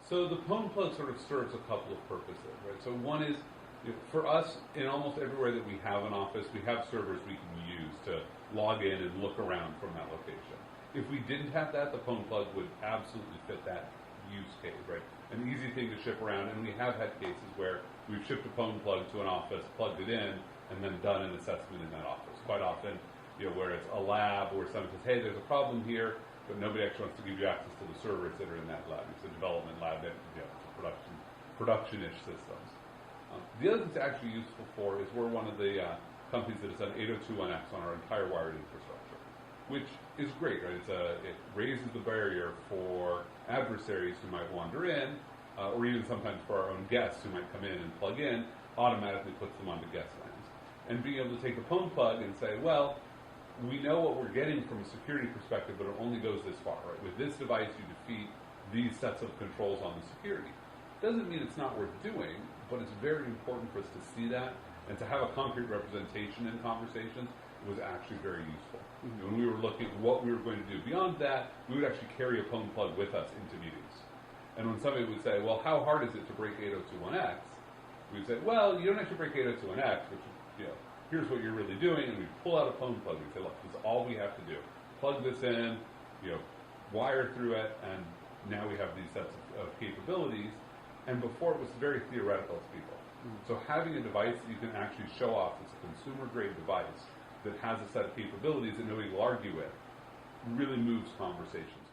So the Pwn plug sort of serves a couple of purposes, right? So one is, for us, in almost everywhere that we have an office, we have servers we can use to log in and look around from that location. If we didn't have that, the Pwn plug would absolutely fit that use case, right? An easy thing to ship around, and we have had cases where we've shipped a Pwn plug to an office, plugged it in, and then done an assessment in that office. Quite often, where it's a lab where someone says, hey, there's a problem here, but nobody actually wants to give you access to the servers that are in that lab. It's a development lab that production-ish systems. The other thing it's actually useful for is we're one of the companies that has done 802.1x on our entire wired infrastructure, which is great, right? It raises the barrier for adversaries who might wander in, or even sometimes for our own guests who might come in and plug in, automatically puts them onto guest lands. And being able to take the Pwn plug and say, well, we know what we're getting from a security perspective, but it only goes this far, right? With this device, you defeat these sets of controls on the security. Doesn't mean it's not worth doing, but it's very important for us to see that and to have a concrete representation in conversations was actually very useful. Mm-hmm. When we were looking at what we were going to do beyond that, we would actually carry a Pwn plug with us into meetings. And when somebody would say, well, how hard is it to break 802.1x? We'd say, well, you don't actually break 802.1x, which here's what you're really doing, and we pull out a Pwn plug. We say, look, this is all we have to do. Plug this in, wire through it, and now we have these sets of capabilities. And before it was very theoretical to people. Mm-hmm. So having a device that you can actually show off as a consumer-grade device that has a set of capabilities that nobody will argue with really moves conversations